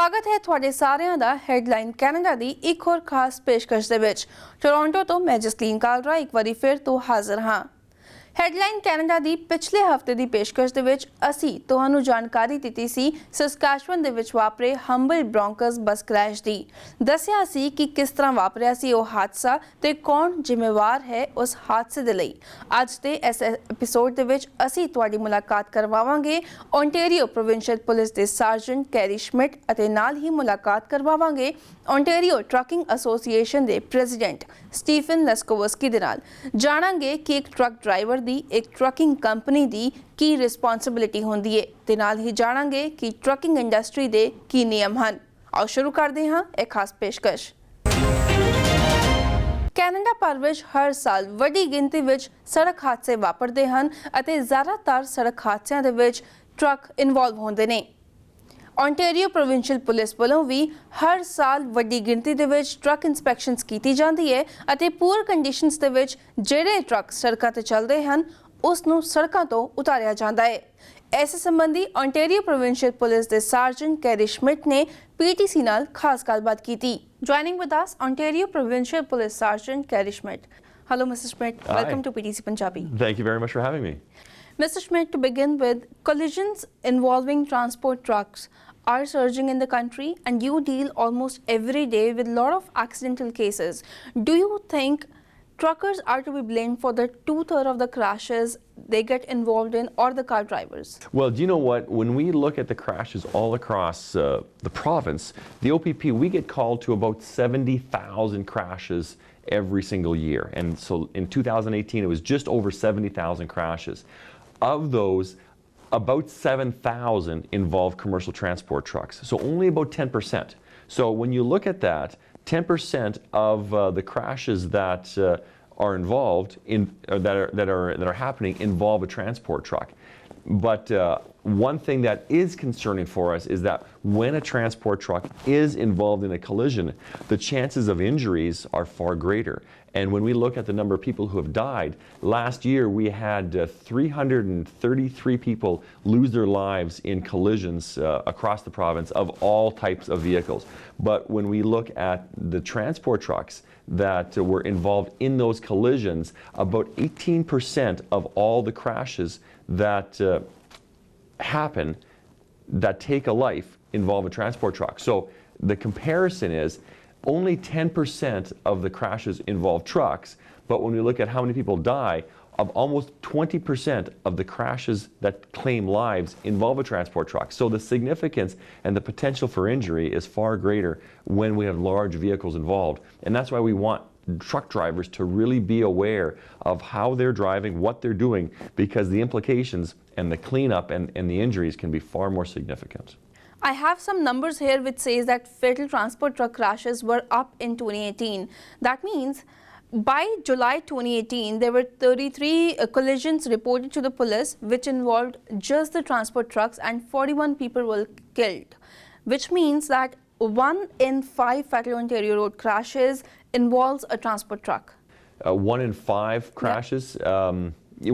ਸਵਾਗਤ ਹੈ ਤੁਹਾਡੇ ਸਾਰਿਆਂ ਦਾ ਹੈਡਲਾਈਨ ਕੈਨੇਡਾ ਦੀ ਇੱਕ ਹੋਰ ਖਾਸ ਪੇਸ਼ਕਸ਼ ਦੇ ਵਿੱਚ। ਟੋਰਾਂਟੋ ਤੋਂ ਮੈਂ ਜਸਲੀਨ ਕਾਲਰਾ ਇੱਕ ਵਾਰੀ ਫਿਰ ਤੋਂ ਹਾਜ਼ਰ ਹਾਂ। ਹੈਡਲਾਈਨ ਕੈਨੇਡਾ ਦੀ ਪਿਛਲੇ ਹਫਤੇ ਦੀ ਪੇਸ਼ਕਸ਼ ਦੇ ਵਿੱਚ ਅਸੀਂ ਤੁਹਾਨੂੰ ਜਾਣਕਾਰੀ ਦਿੱਤੀ ਸੀ ਸਸਕੈਚੁਅਨ ਦੇ ਵਿੱਚ ਵਾਪਰੇ ਹੰਬਲ ਬ੍ਰੌਂਕਸ ਬੱਸ ਕ੍ਰੈਸ਼ ਦੀ। ਦੱਸਿਆ ਸੀ ਕਿ ਕਿਸ ਤਰ੍ਹਾਂ ਵਾਪਰਿਆ ਸੀ ਉਹ ਹਾਦਸਾ ਤੇ ਕੌਣ ਜ਼ਿੰਮੇਵਾਰ ਹੈ ਉਸ ਹਾਦਸੇ ਦੇ ਲਈ। ਅੱਜ ਦੇ ਇਸ ਐਪੀਸੋਡ ਦੇ ਵਿੱਚ ਅਸੀਂ ਤੁਹਾਡੀ ਮੁਲਾਕਾਤ ਕਰਵਾਵਾਂਗੇ ਓਨਟਾਰੀਓ ਪ੍ਰੋਵਿੰਸ਼ੀਅਲ ਪੁਲਿਸ ਦੇ ਸਰਜਨ ਕੈਰੀ ਸ਼ਮਿਟ ਅਤੇ ਨਾਲ ਹੀ ਮੁਲਾਕਾਤ ਕਰਵਾਵਾਂਗੇ ਓਨਟਾਰੀਓ ਟਰੱਕਿੰਗ ਐਸੋਸੀਏਸ਼ਨ ਦੇ ਪ੍ਰੈਜ਼ੀਡੈਂਟ ਸਟੀਫਨ ਲੈਸਕੋਵਸਕੀ ਦੇ ਨਾਲ। ਜਾਣਾਂਗੇ ਕਿ ਇੱਕ ਟਰੱਕ ਡਰਾਈਵਰ ਦੀ ਇੱਕ ਟਰੱਕਿੰਗ ਕੰਪਨੀ ਦੀ ਕੀ ਰਿਸਪੌਂਸਿਬਿਲਿਟੀ ਹੁੰਦੀ ਹੈ ਤੇ ਨਾਲ ਹੀ ਜਾਣਾਂਗੇ ਕਿ ਟਰੱਕਿੰਗ ਇੰਡਸਟਰੀ ਦੇ ਕੀ ਨਿਯਮ ਹਨ। ਆਓ ਸ਼ੁਰੂ ਕਰਦੇ ਹਾਂ ਇਹ ਖਾਸ ਪੇਸ਼ਕਸ਼। ਕੈਨੇਡਾ ਭਰ ਵਿੱਚ ਹਰ ਸਾਲ ਵੱਡੀ ਗਿਣਤੀ ਵਿੱਚ ਸੜਕ ਹਾਦਸੇ ਵਾਪਰਦੇ ਹਨ ਅਤੇ ਜ਼ਿਆਦਾਤਰ ਸੜਕ ਹਾਦਸਿਆਂ ਦੇ ਵਿੱਚ ਟਰੱਕ ਇਨਵੋਲਵ ਹੁੰਦੇ ਨੇ। ਓਨਟਾਰੀਓ ਪ੍ਰੋਵਿੰਸ਼ੀਅਲ ਪੁਲਿਸ ਵੱਲੋਂ ਵੀ ਹਰ ਸਾਲ ਵੱਡੀ ਗਿਣਤੀ ਦੇ ਵਿੱਚ ਟਰੱਕ ਇਨਸਪੈਕਸ਼ਨਸ ਕੀਤੀ ਜਾਂਦੀ ਹੈ ਅਤੇ ਪੂਅਰ ਕੰਡੀਸ਼ਨਸ ਦੇ ਵਿੱਚ ਜਿਹੜੇ ਟਰੱਕ ਸੜਕਾਂ ਤੇ ਚੱਲਦੇ ਹਨ ਉਸ ਨੂੰ ਸੜਕਾਂ ਤੋਂ ਉਤਾਰਿਆ ਜਾਂਦਾ ਹੈ। ਇਸ ਸੰਬੰਧੀ ਓਨਟਾਰੀਓ ਪ੍ਰੋਵਿੰਸ਼ੀਅਲ ਪੁਲਿਸ ਦੇ ਸਰਜਨ ਕੈਰੀ ਸ਼ਮਿਟ ਨੇ ਪੀਟੀਸੀ ਨਾਲ ਖਾਸ ਗੱਲਬਾਤ ਕੀਤੀ। Joining with us, Ontario Provincial Police Sergeant Kerry Schmidt. Hello, Mr. Schmidt. Hi. Welcome to PTC Punjabi. Thank you very much for having me. Mr. Schmidt, to begin with, collisions involving transport trucks are surging in the country and you deal almost every day with a lot of accidental cases. Do you think truckers are to be blamed for the two-thirds of the crashes they get involved in, or the car drivers? Well, do you know what? When we look at the crashes all across the province, the OPP, we get called to about 70,000 crashes every single year. And so in 2018, it was just over 70,000 crashes. Of those, about 7,000 involve commercial transport trucks. So only about 10%. So when you look at that, 10% of the crashes that are involved in that are happening involve a transport truck. But one thing that is concerning for us is that when a transport truck is involved in a collision, the chances of injuries are far greater. And when we look at the number of people who have died, last year we had 333 people lose their lives in collisions across the province of all types of vehicles. But when we look at the transport trucks that were involved in those collisions, about 18% of all the crashes that happen that take a life involve a transport truck. So the comparison is only 10% of the crashes involve trucks, but when we look at how many people die, of almost 20% of the crashes that claim lives involve a transport truck. So the significance and the potential for injury is far greater when we have large vehicles involved. And that's why we want truck drivers to really be aware of how they're driving, what they're doing, because the implications and the cleanup and the injuries can be far more significant. I have some numbers here which says that fatal transport truck crashes were up in 2018. That means by July 2018, there were 33 collisions reported to the police which involved just the transport trucks and 41 people were killed, which means that 1 in 5 fatal Ontario road crashes involves a transport truck. 1 in 5 crashes? Yeah.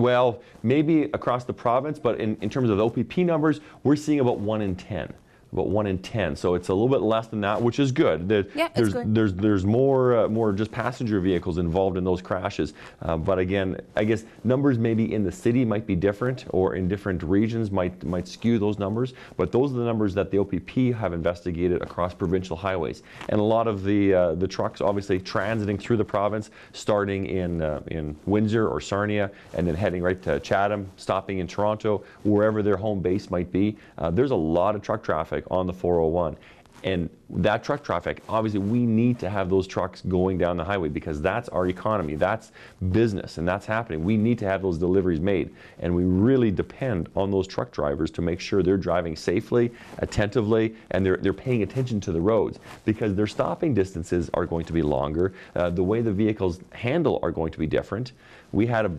Well, maybe across the province, but in terms of the OPP numbers, we're seeing about 1 in 10. About 1 in 10, so it's a little bit less than that, which is good. It's good. There's more just passenger vehicles involved in those crashes. But again, I guess numbers maybe in the city might be different, or in different regions might skew those numbers. But those are the numbers that the OPP have investigated across provincial highways, and a lot of the trucks obviously transiting through the province, starting in Windsor or Sarnia, and then heading right to Chatham, stopping in Toronto, wherever their home base might be. There's a lot of truck traffic on the 401, and that truck traffic, obviously we need to have those trucks going down the highway because that's our economy, that's business, and that's happening. We need to have those deliveries made, and we really depend on those truck drivers to make sure they're driving safely, attentively, and they're paying attention to the roads, because their stopping distances are going to be longer. The way the vehicles handle are going to be different. We had a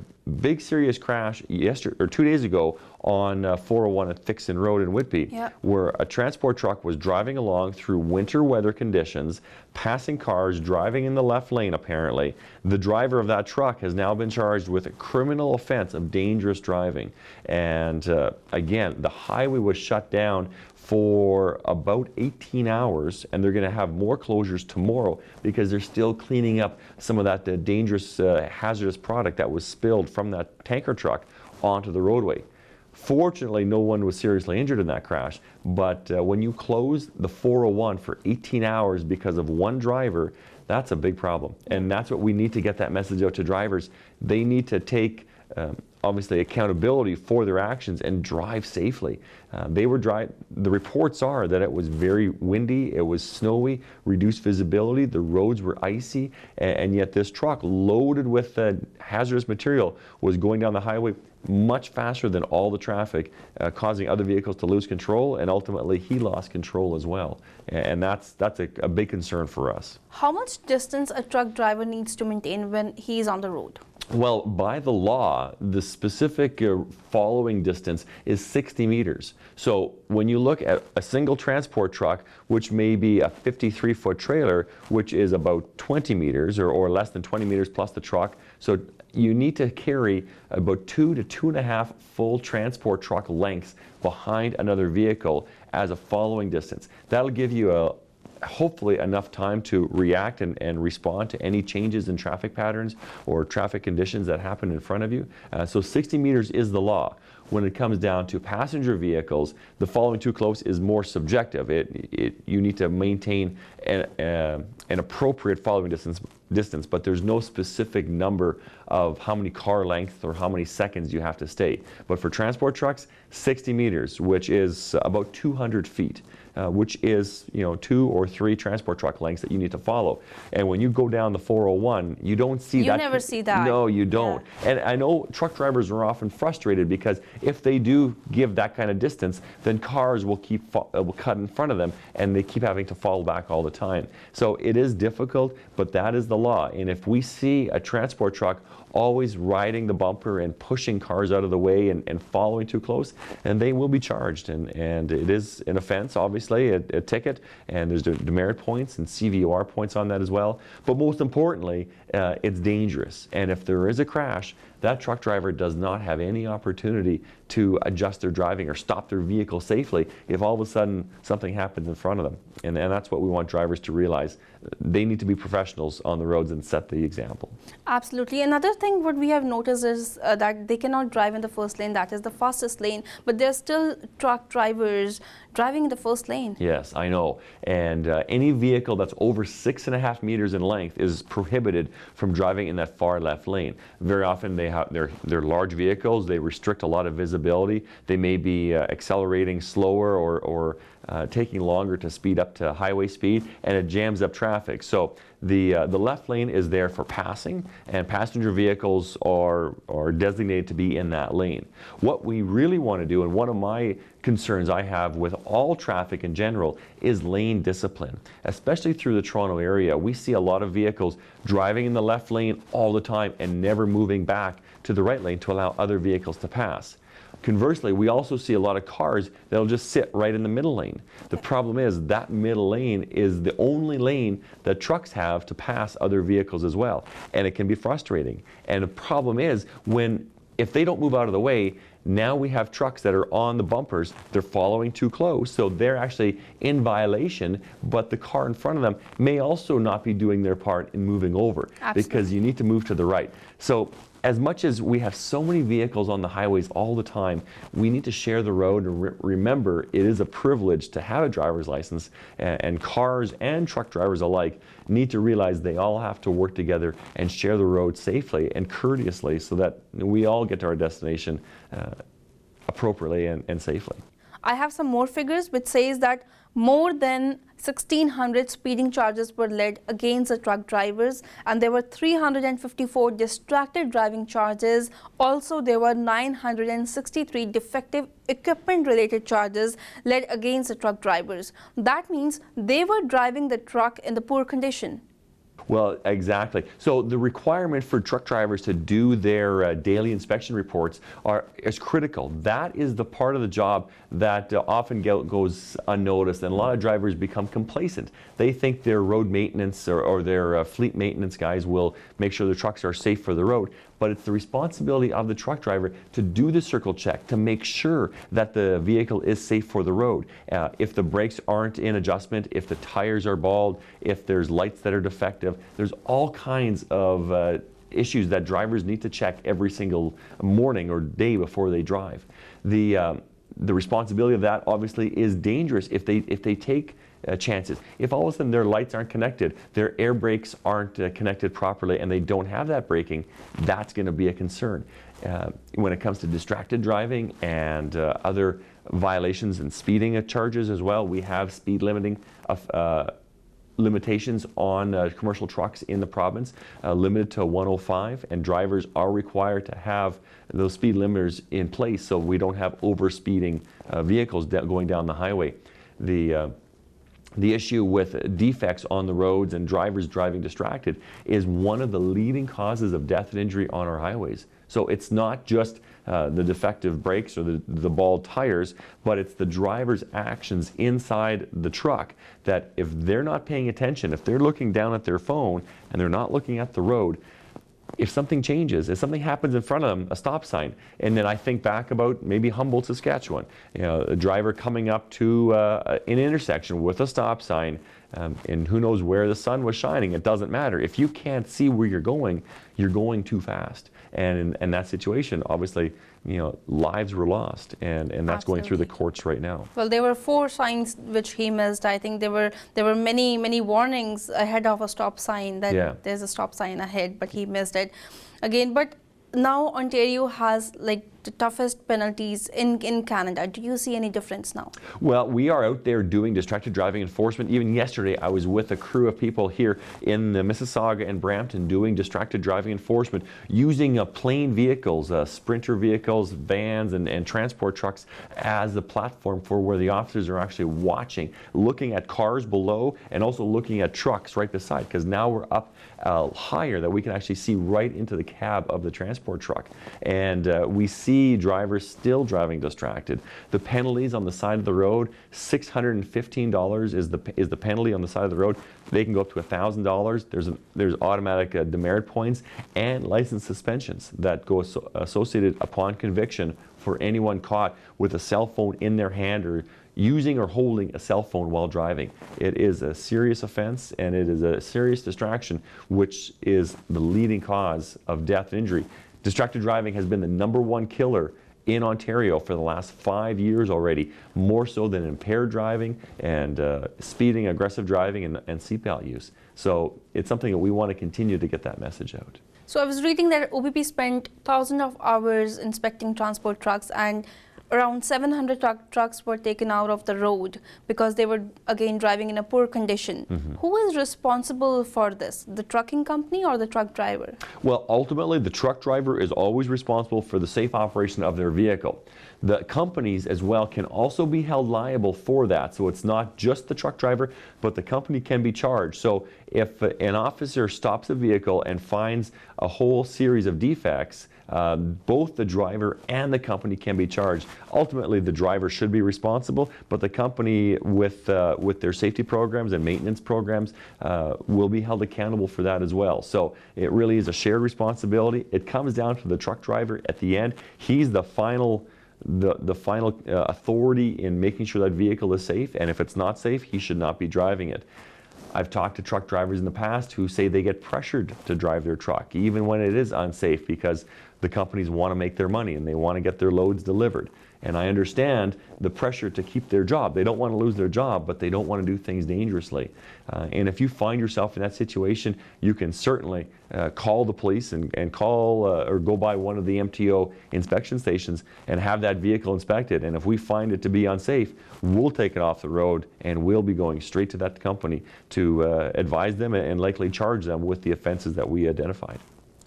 big serious crash 2 days ago on 401 at Thixon Road in Whitby, yeah, where a transport truck was driving along through winter weather conditions, passing cars, driving in the left lane apparently. The driver of that truck has now been charged with a criminal offense of dangerous driving. And again, the highway was shut down for about 18 hours, and they're going to have more closures tomorrow because they're still cleaning up some of that dangerous hazardous product that was spilled from that tanker truck onto the roadway. Fortunately, no one was seriously injured in that crash, but when you close the 401 for 18 hours because of one driver, that's a big problem. And that's what we need to get that message out to drivers. They need to take obviously accountability for their actions and drive safely. The reports are that it was very windy, it was snowy, reduced visibility, the roads were icy, and yet this truck loaded with hazardous material was going down the highway much faster than all the traffic, causing other vehicles to lose control, and ultimately he lost control as well. And that's a big concern for us. How much distance a truck driver needs to maintain when he is on the road? Well, by the law, the specific following distance is 60 meters. So when you look at a single transport truck, which may be a 53-foot trailer, which is about 20 meters or less than 20 meters plus the truck, so you need to carry about 2 to 2.5 full transport truck lengths behind another vehicle as a following distance. That'll give you hopefully enough time to react and respond to any changes in traffic patterns or traffic conditions that happen in front of you. So 60 meters is the law. When it comes down to passenger vehicles, the following too close is more subjective. You need to maintain an appropriate following distance, but there's no specific number of how many car lengths or how many seconds you have to stay. But for transport trucks, 60 meters, which is about 200 feet. Which is 2 or 3 transport truck lengths that you need to follow. And when you go down the 401, you don't see that. You never see that. No, you don't. Yeah. And I know truck drivers are often frustrated because if they do give that kind of distance, then cars will will cut in front of them, and they keep having to fall back all the time. So it is difficult, but that is the law. And if we see a transport truck always riding the bumper and pushing cars out of the way and following too close, and they will be charged. And it is an offense, obviously, a ticket, and there's demerit points and CVOR points on that as well. But most importantly, it's dangerous. And if there is a crash, that truck driver does not have any opportunity to adjust their driving or stop their vehicle safely if all of a sudden something happens in front of them. And that's what we want drivers to realize. They need to be professionals on the roads and set the example. Absolutely. Another thing what we have noticed is that they cannot drive in the first lane, that is the fastest lane, but there's still truck drivers driving in the first lane. Yes, I know. And any vehicle that's over 6.5 meters in length is prohibited from driving in that far left lane. Very often they're large vehicles, they restrict a lot of visibility, they may be accelerating slower or taking longer to speed up to highway speed, and it jams up traffic. So the left lane is there for passing, and passenger vehicles are designated to be in that lane. What we really want to do, and one of my concerns I have with all traffic in general, is lane discipline. Especially through the Toronto area, we see a lot of vehicles driving in the left lane all the time and never moving back to the right lane to allow other vehicles to pass. Conversely, we also see a lot of cars that'll just sit right in the middle lane. The problem is that middle lane is the only lane that trucks have to pass other vehicles as well, and it can be frustrating. And the problem is if they don't move out of the way, now we have trucks that are on the bumpers, they're following too close, so they're actually in violation, but the car in front of them may also not be doing their part in moving over. Absolutely. Because you need to move to the right. So as much as we have so many vehicles on the highways all the time, we need to share the road and remember it is a privilege to have a driver's license, and cars and truck drivers alike need to realize they all have to work together and share the road safely and courteously so that we all get to our destination appropriately and safely. I have some more figures which says that more than 1,600 speeding charges were laid against the truck drivers, and there were 354 distracted driving charges. Also, there were 963 defective equipment related charges laid against the truck drivers. That means they were driving the truck in the poor condition. Well, exactly. So the requirement for truck drivers to do their daily inspection reports is critical. That is the part of the job that often goes unnoticed, and a lot of drivers become complacent. They think their road maintenance or their fleet maintenance guys will make sure the trucks are safe for the road, but it's the responsibility of the truck driver to do the circle check to make sure that the vehicle is safe for the road. If the brakes aren't in adjustment, if the tires are bald, if there's lights that are defective, there's all kinds of issues that drivers need to check every single morning or day before they drive. The responsibility of that obviously is dangerous if they take chances. If all of a sudden their lights aren't connected, their air brakes aren't connected properly, and they don't have that braking, that's going to be a concern. When it comes to distracted driving and other violations and speeding charges as well, we have speed limitations on commercial trucks in the province, limited to 105, and drivers are required to have those speed limiters in place so we don't have over-speeding vehicles going down the highway. The issue with defects on the roads and drivers driving distracted is one of the leading causes of death and injury on our highways. So it's not just the defective brakes or the bald tires, but it's the driver's actions inside the truck that if they're not paying attention, if they're looking down at their phone and they're not looking at the road, if something changes, if something happens in front of them, a stop sign, and then I think back about maybe Humboldt, Saskatchewan, a driver coming up to an intersection with a stop sign, and who knows where the sun was shining, it doesn't matter. If you can't see where you're going too fast. And in that situation, obviously, lives were lost, and that's going through the courts right now. Well, there were 4 signs which he missed. I think there were many warnings ahead of a stop sign that there's a stop sign ahead, but he missed it again. But now Ontario has like the toughest penalties in Canada. Do you see any difference now? Well, we are out there doing distracted driving enforcement. Even yesterday, I was with a crew of people here in Mississauga and Brampton doing distracted driving enforcement using plain vehicles, sprinter vehicles, vans, and transport trucks as the platform for where the officers are actually watching, looking at cars below and also looking at trucks right beside, because now we're up higher that we can actually see right into the cab of the transport truck. And we see drivers still driving distracted. The penalties on the side of the road, $615 is the penalty on the side of the road. They can go up to $1,000. There's automatic demerit points and license suspensions that go associated upon conviction for anyone caught with a cell phone in their hand or using or holding a cell phone while driving. It is a serious offense, and it is a serious distraction, which is the leading cause of death and injury. Distracted driving has been the #1 killer in Ontario for the last 5 years already, more so than impaired driving and speeding, aggressive driving, and seatbelt use. So it's something that we want to continue to get that message out. So I was reading that OPP spent thousands of hours inspecting transport trucks, and around 700 trucks were taken out of the road because they were again driving in a poor condition. Mm-hmm. Who is responsible for this, the trucking company or the truck driver? Well, ultimately the truck driver is always responsible for the safe operation of their vehicle. The companies as well can also be held liable for that. So it's not just the truck driver, but the company can be charged. So if an officer stops a vehicle and finds a whole series of defects, both the driver and the company can be charged. Ultimately, the driver should be responsible, but the company with their safety programs and maintenance programs will be held accountable for that as well. So it really is a shared responsibility. It comes down to the truck driver at the end. He's the final authority in making sure that vehicle is safe, and if it's not safe, he should not be driving it. I've talked to truck drivers in the past who say they get pressured to drive their truck, even when it is unsafe, because the companies want to make their money and they want to get their loads delivered. And I understand the pressure to keep their job. They don't want to lose their job, but they don't want to do things dangerously. And if you find yourself in that situation, you can certainly call the police and call or go by one of the MTO inspection stations and have that vehicle inspected. And if we find it to be unsafe, we'll take it off the road and we'll be going straight to that company to advise them and likely charge them with the offenses that we identified.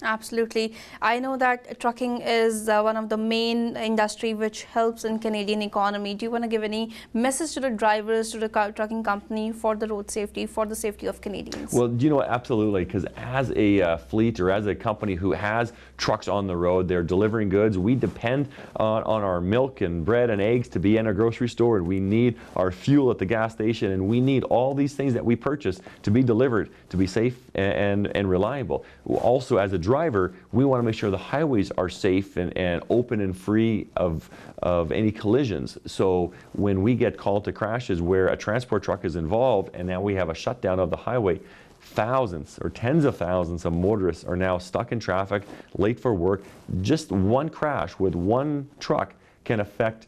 Absolutely. I know that trucking is one of the main industry which helps in Canadian economy. Do you want to give any message to the drivers, to the trucking company for the road safety, for the safety of Canadians? Well, you know, absolutely, because as a fleet or as a company who has trucks on the road, they're delivering goods. We depend on our milk and bread and eggs to be in our grocery store, and we need our fuel at the gas station, and we need all these things that we purchase to be delivered, to be safe and reliable. Also, as a driver, we want to make sure the highways are safe and open and free of any collisions. So when we get called to crashes where a transport truck is involved and now we have a shutdown of the highway, thousands or tens of thousands of motorists are now stuck in traffic, late for work. Just one crash with one truck can affect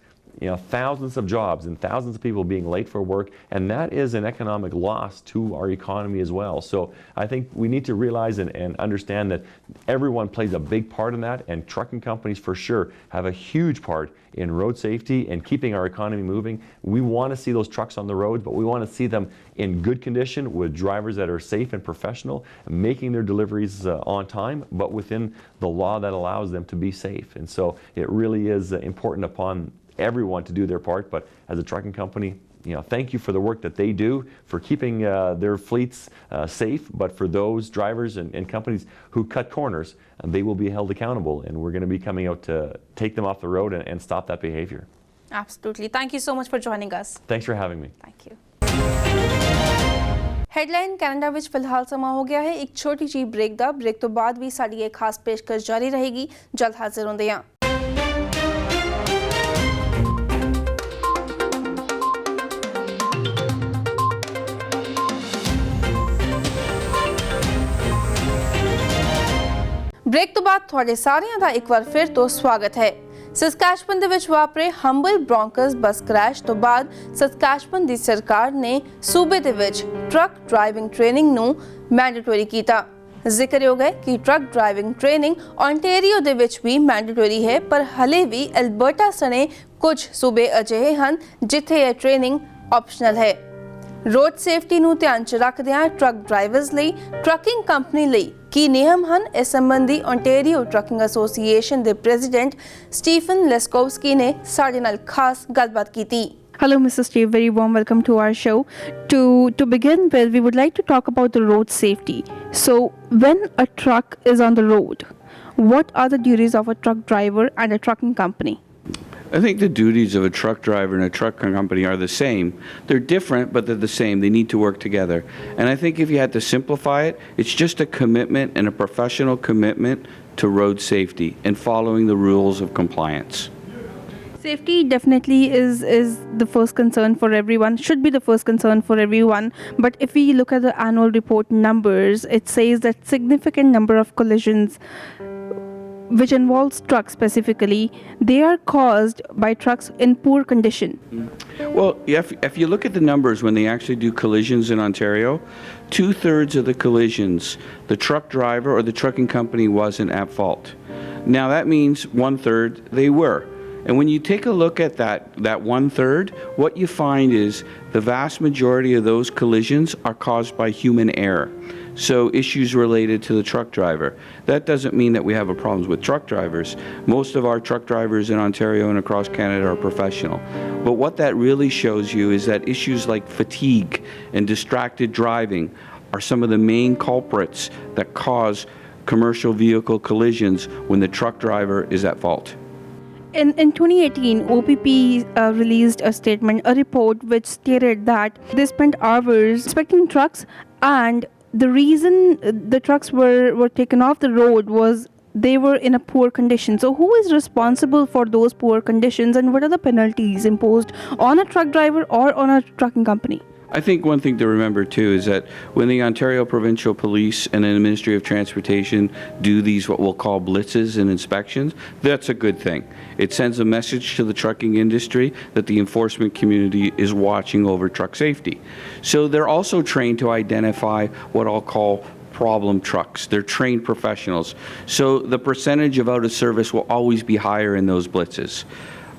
thousands of jobs and thousands of people being late for work, and that is an economic loss to our economy as well. So I think we need to realize and understand that everyone plays a big part in that, and trucking companies for sure have a huge part in road safety and keeping our economy moving. We want to see those trucks on the roads, but we want to see them in good condition with drivers that are safe and professional, making their deliveries on time, but within the law that allows them to be safe. And so it really is important upon everyone to do their part, but as a trucking company, thank you for the work that they do for keeping their fleets safe, but for those drivers and companies who cut corners, they will be held accountable, and we're going to be coming out to take them off the road and stop that behavior. Absolutely. Thank you so much for joining us. Thanks for having me. Thank you. Headline Canada which फिलहाल समा हो गया है एक छोटी जी break दा break तो बाद भी साडी एक खास पेशकश जारी रहेगी जल्द हाजिर होंदे हां ब्रेक तो बाद ਤੁਹਾਡੇ ਸਾਰਿਆਂ ਦਾ ਇੱਕ ਵਾਰ ਫਿਰ ਤੋਂ ਸਵਾਗਤ ਹੈ ਸਸਕੈਚੁਅਨ ਦੇ ਵਿੱਚ ਵਾਪਰੇ ਹੰਬਲ ਬ੍ਰੌਂਕਸ ਬੱਸ ਕ੍ਰੈਸ਼ ਤੋਂ ਬਾਅਦ ਸਸਕੈਚੁਅਨ ਦੀ ਸਰਕਾਰ ਨੇ ਸੂਬੇ ਦੇ ਵਿੱਚ ਟਰੱਕ ਡਰਾਈਵਿੰਗ ਟ੍ਰੇਨਿੰਗ ਨੂੰ ਮੈਂਡੇਟਰੀ ਕੀਤਾ ਜ਼ਿਕਰਯੋਗ ਹੈ ਕਿ ਟਰੱਕ ਡਰਾਈਵਿੰਗ ਟ੍ਰੇਨਿੰਗ ontario ਦੇ ਵਿੱਚ ਵੀ ਮੈਂਡੇਟਰੀ ਹੈ ਪਰ ਹਲੇ ਵੀ ਐਲਬਰਟਾ ਸਣੇ ਕੁਝ ਸੂਬੇ ਅਜਿਹੇ ਹਨ ਜਿੱਥੇ ਇਹ ਟ੍ਰੇਨਿੰਗ ਆਪਸ਼ਨਲ ਹੈ रोड सेफ्टी ਨੂੰ ਧਿਆਨ ਚ ਰੱਖਦਿਆਂ ਟਰੱਕ ਡਰਾਈਵਰਸ ਲਈ ਟਰੱਕਿੰਗ ਕੰਪਨੀ ਲਈ ਕੀ ਨਿਯਮ ਹਨ ਇਸ ਸੰਬੰਧੀ ontario ਟਰੱਕਿੰਗ ਐਸੋਸੀਏਸ਼ਨ ਦੇ ਪ੍ਰੈਜ਼ੀਡੈਂਟ ਸਟੀਫਨ ਲੈਸਕੋਵਸਕੀ ਨੇ ਸਾਡੇ ਨਾਲ ਖਾਸ ਗੱਲਬਾਤ ਕੀਤੀ Hello, Mr. Steve. Very warm welcome to our show. To begin with, we would like to talk about the road safety. So, when a truck is on the road, what are the duties of a truck driver and a trucking company? I think the duties of a truck driver and a truck company are the same. They're different, but they're the same. They need to work together. And I think if you had to simplify it, it's just a commitment and a professional commitment to road safety and following the rules of compliance. Safety definitely is the first concern for everyone, should be the first concern for everyone. But if we look at the annual report numbers, it says that significant number of collisions which involves trucks specifically, they are caused by trucks in poor condition. Well, if you look at the numbers when they actually do collisions in Ontario, 2/3 of the collisions, the truck driver or the trucking company wasn't at fault. Now that means 1/3 they were. And when you take a look at that 1/3, what you find is the vast majority of those collisions are caused by human error. So issues related to the truck driver. That doesn't mean that we have a problems with truck drivers. Most of our truck drivers in Ontario and across Canada are professional. But what that really shows you is that issues like fatigue and distracted driving are some of the main culprits that cause commercial vehicle collisions when the truck driver is at fault. In 2018, OPP released a statement, a report which stated that they spent hours inspecting trucks, and the reason the trucks were taken off the road was they were in a poor condition. So who is responsible for those poor conditions, and what are the penalties imposed on a truck driver or on a trucking company? I think one thing to remember too is that when the Ontario Provincial Police and the Ministry of Transportation do these what we'll call blitzes and inspections, that's a good thing. It sends a message to the trucking industry that the enforcement community is watching over truck safety. So they're also trained to identify what I'll call problem trucks. They're trained professionals. So the percentage of out of service will always be higher in those blitzes.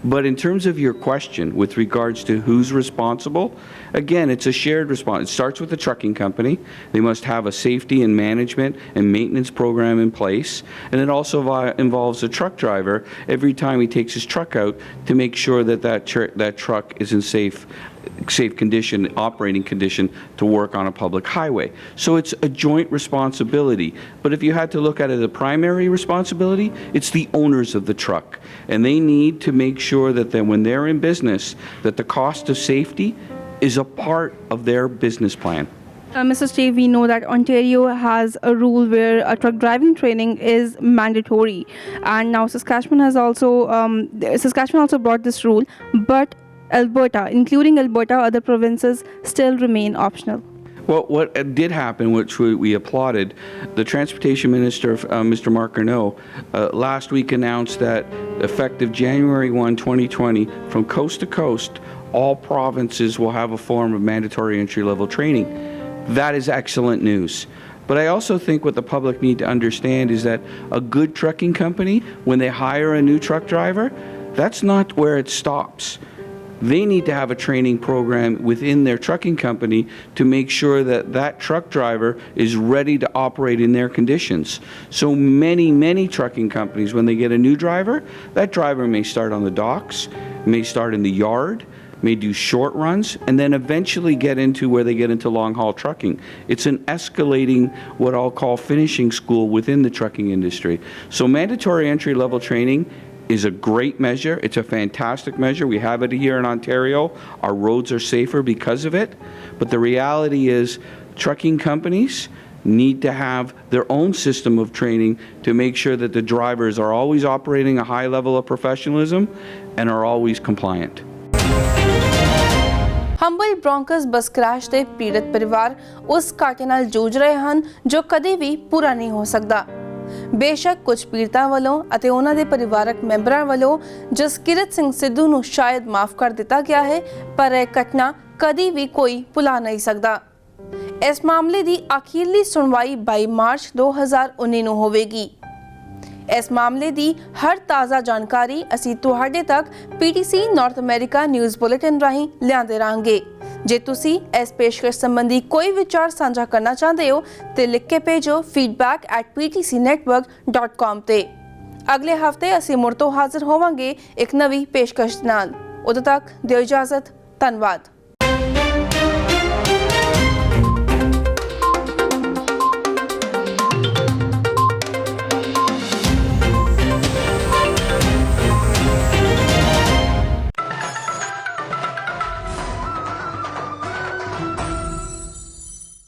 But in terms of your question with regards to who's responsible, again, it's a shared response. It starts with the trucking company. They must have a safety and management and maintenance program in place. And it also involves the truck driver every time he takes his truck out to make sure that that truck is in safe condition, operating condition to work on a public highway. So it's a joint responsibility. But if you had to look at it as a primary responsibility, it's the owners of the truck. And they need to make sure that then when they're in business, that the cost of safety is a part of their business plan. Mr. Steve, we know that Ontario has a rule where truck driving training is mandatory, and now Saskatchewan also brought this rule, but Alberta, including Alberta, other provinces still remain optional. Well, what did happen, which we applauded, the Transportation Minister, Mr. Mark Garneau, last week announced that effective January 1, 2020, from coast to coast, all provinces will have a form of mandatory entry-level training. That is excellent news. But I also think what the public need to understand is that a good trucking company, when they hire a new truck driver, that's not where it stops. They need to have a training program within their trucking company to make sure that that truck driver is ready to operate in their conditions. So many trucking companies, when they get a new driver, that driver may start on the docks, may start in the yard, may do short runs, and then eventually get into where they get into long-haul trucking. It's an escalating, what I'll call finishing school within the trucking industry. So mandatory entry-level training is a great measure. It's a fantastic measure. We have it here in Ontario. Our roads are safer because of it. But the reality is trucking companies need to have their own system of training to make sure that the drivers are always operating a high level of professionalism and are always compliant. Humboldt Broncos bus crash ਦੇ ਪੀੜਤ ਪਰਿਵਾਰ ਉਸ ਘਾਟੇ ਨਾਲ ਜੂਝ ਰਹੇ ਹਨ ਜੋ ਕਦੇ ਵੀ ਪੂਰਾ ਨਹੀਂ ਹੋ ਸਕਦਾ। ਬੇਸ਼ੱਕ ਕੁਝ ਪੀੜਤਾਂ ਵੱਲੋਂ ਅਤੇ ਉਹਨਾਂ ਦੇ ਪਰਿਵਾਰਕ ਮੈਂਬਰਾਂ ਵੱਲੋਂ ਜਸਕਿਰਤ ਸਿੰਘ ਸਿੱਧੂ ਨੂੰ ਸ਼ਾਇਦ ਮਾਫ ਕਰ ਦਿੱਤਾ ਗਿਆ ਹੈ, ਪਰ ਇਹ ਘਟਨਾ ਕਦੀ ਵੀ ਕੋਈ ਭੁਲਾ ਨਹੀਂ ਸਕਦਾ। ਇਸ ਮਾਮਲੇ ਦੀ ਅਖੀਰਲੀ ਸੁਣਵਾਈ 22 ਮਾਰਚ 2019 ਨੂੰ ਹੋਵੇਗੀ। ਇਸ ਮਾਮਲੇ ਦੀ ਹਰ ਤਾਜ਼ਾ ਜਾਣਕਾਰੀ ਅਸੀਂ ਤੁਹਾਡੇ ਤੱਕ PTC north America news bulletin ਰਾਹੀਂ ਲਿਆਂਦੇ ਰਹਾਂਗੇ। ਜੇ ਤੁਸੀਂ ਇਸ ਪੇਸ਼ਕਸ਼ ਸੰਬੰਧੀ ਕੋਈ ਵਿਚਾਰ ਸਾਂਝਾ ਕਰਨਾ ਚਾਹੁੰਦੇ ਹੋ ਤੇ ਲਿਖ ਕੇ ਭੇਜੋ feedback@ptcnetwork.com ਤੇ। ਅਗਲੇ ਹਫਤੇ ਅਸੀਂ ਮੁੜ ਤੋਂ ਹਾਜ਼ਰ ਹੋਵਾਂਗੇ ਇੱਕ ਨਵੀਂ ਪੇਸ਼ਕਸ਼ ਨਾਲ। ਉਦੋਂ ਤੱਕ ਦਿਓ ਇਜਾਜ਼ਤ। ਧੰਨਵਾਦ।